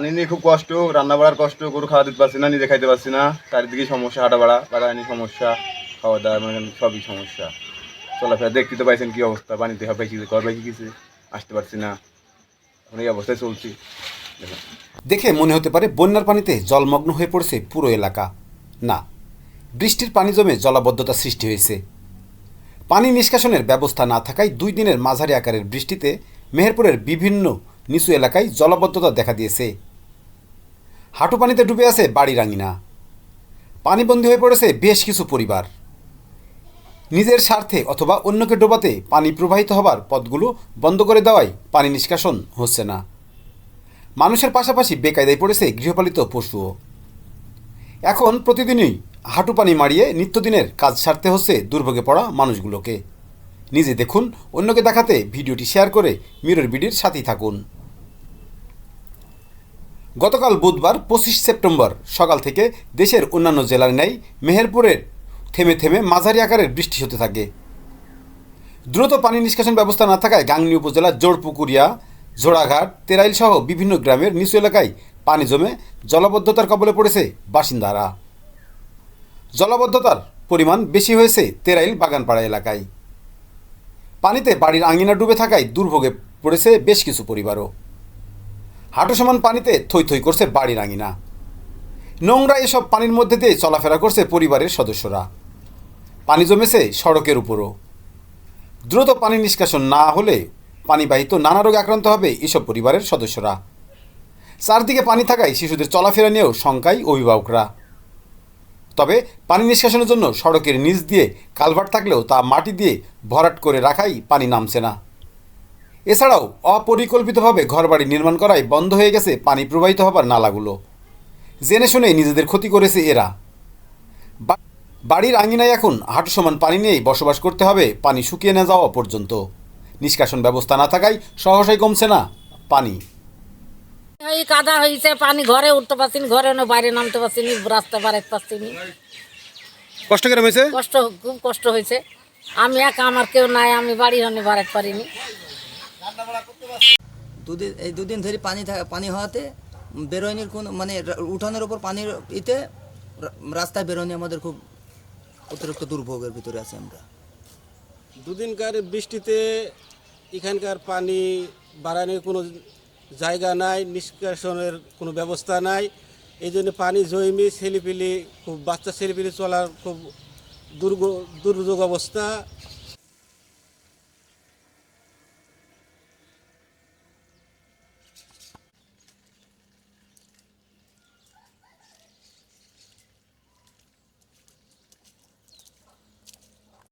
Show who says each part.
Speaker 1: পানি নিয়ে খুব কষ্ট, রান্না বাড়ার কষ্ট, গরু খাওয়া দিতে পারছি না, নিজে খাইতে পারছি না, চারিদিকে সমস্যা, হাঁটা বাড়া নিয়ে সমস্যা, খাওয়া দাওয়া মানে সবই সমস্যা। চলাফেরা দেখতে তো পাইছেন কি অবস্থা, পানিতে পাইছি ঘর পাইছি কিছু আসতে পারছি না, এখন এই অবস্থায় চলছি।
Speaker 2: দেখে মনে হতে পারে বন্যার পানিতে জলমগ্ন হয়ে পড়েছে পুরো এলাকা। না, বৃষ্টির পানি জমে জলাবদ্ধতা সৃষ্টি হয়েছে। পানি নিষ্কাশনের ব্যবস্থা না থাকায় 2 দিনের মাঝারি আকারের বৃষ্টিতে মেহেরপুরের বিভিন্ন নিচু এলাকায় জলাবদ্ধতা দেখা দিয়েছে। হাঁটু পানিতে ডুবে আছে বাড়ির আঙিনা। পানিবন্দী হয়ে পড়েছে বেশ কিছু পরিবার। নিজের স্বার্থে অথবা অন্যকে ডোবাতে পানি প্রবাহিত হবার পথগুলো বন্ধ করে দেওয়ায় পানি নিষ্কাশন হচ্ছে না। মানুষের পাশাপাশি বেকায়দায় পড়েছে গৃহপালিত পশুও। এখন প্রতিদিনই হাঁটু পানি মারিয়ে নিত্যদিনের কাজ সারতে হচ্ছে দুর্ভোগে পড়া মানুষগুলোকে। নিজে দেখুন, অন্যকে দেখাতে ভিডিওটি শেয়ার করে মিরর বিডির সাথেই থাকুন। গতকাল বুধবার 25 সেপ্টেম্বর সকাল থেকে দেশের অন্যান্য জেলার ন্যায় মেহেরপুরের থেমে থেমে মাঝারি আকারের বৃষ্টি হতে থাকে। দ্রুত পানি নিষ্কাশন ব্যবস্থা না থাকায় গাংনী উপজেলার জোড়পুকুরিয়া, ঝোড়াঘাট, তেরাইল সহ বিভিন্ন গ্রামের নিচু এলাকায় পানি জমে জলাবদ্ধতার কবলে পড়েছে বাসিন্দারা। জলাবদ্ধতার পরিমাণ বেশি হয়েছে তেরাইল বাগানপাড়া এলাকায়। পানিতে বাড়ির আঙিনা ডুবে থাকায় দুর্ভোগে পড়েছে বেশ কিছু পরিবারও। হাঁটু সমান পানিতে থই থই করছে বাড়ির আঙিনা। নোংরা এসব পানির মধ্যে দিয়ে চলাফেরা করছে পরিবারের সদস্যরা। পানি জমেছে সড়কের উপরও। দ্রুত পানি নিষ্কাশন না হলে পানিবাহিত নানা রোগে আক্রান্ত হবে এসব পরিবারের সদস্যরা। চারদিকে পানি থাকায় শিশুদের চলাফেরা নিয়েও শঙ্কায় অভিভাবকরা। তবে পানি নিষ্কাশনের জন্য সড়কের নিচ দিয়ে কালভার্ট থাকলেও তা মাটি দিয়ে ভরাট করে রাখাই পানি নামছে না। এছাড়াও অপরিকল্পিতভাবে ঘরবাড়ি নির্মাণ করায় বন্ধ হয়ে গেছে পানি প্রবাহিত হবার নালাগুলো। জেনে শুনে নিজেদের ক্ষতি করেছে এরা। বাড়ির আঙিনায় এখন হাঁটু সমান পানি নিয়েই বসবাস করতে হবে পানি শুকিয়ে না যাওয়া পর্যন্ত। নিষ্কাশন ব্যবস্থা না থাকায় সহসাই কমছে না পানি।
Speaker 3: এই কাদা হয়েছে, পানি ঘরে উঠতে পারছি না, ঘরে বাইরে নামতে পারছি না, রাস্তা বাড়াতে পারছি না।
Speaker 2: কষ্ট কেন হয়েছে?
Speaker 3: খুব কষ্ট হয়েছে। আমি একা, আমার কেউ নাই, আমি বাড়ি হানি বাড়াতে পারিনি।
Speaker 4: এই দুদিন ধরে পানি হওয়াতে বেরোয়নির কোন মানে উঠানের ওপর পানির রাস্তায় বেরোয়নি, আমাদের খুব অতিরিক্ত দুর্ভোগের ভিতরে আছি আমরা।
Speaker 5: দুদিনকার বৃষ্টিতে এখানকার পানি বাড়ানোর কোনো জায়গা নাই, নিষ্কাশনের কোনো ব্যবস্থা নাই। এই জন্য পানি জমে ছেলেপিলি, খুব বাচ্চা ছেলেপিলি চলার খুব দুর্যোগ অবস্থা।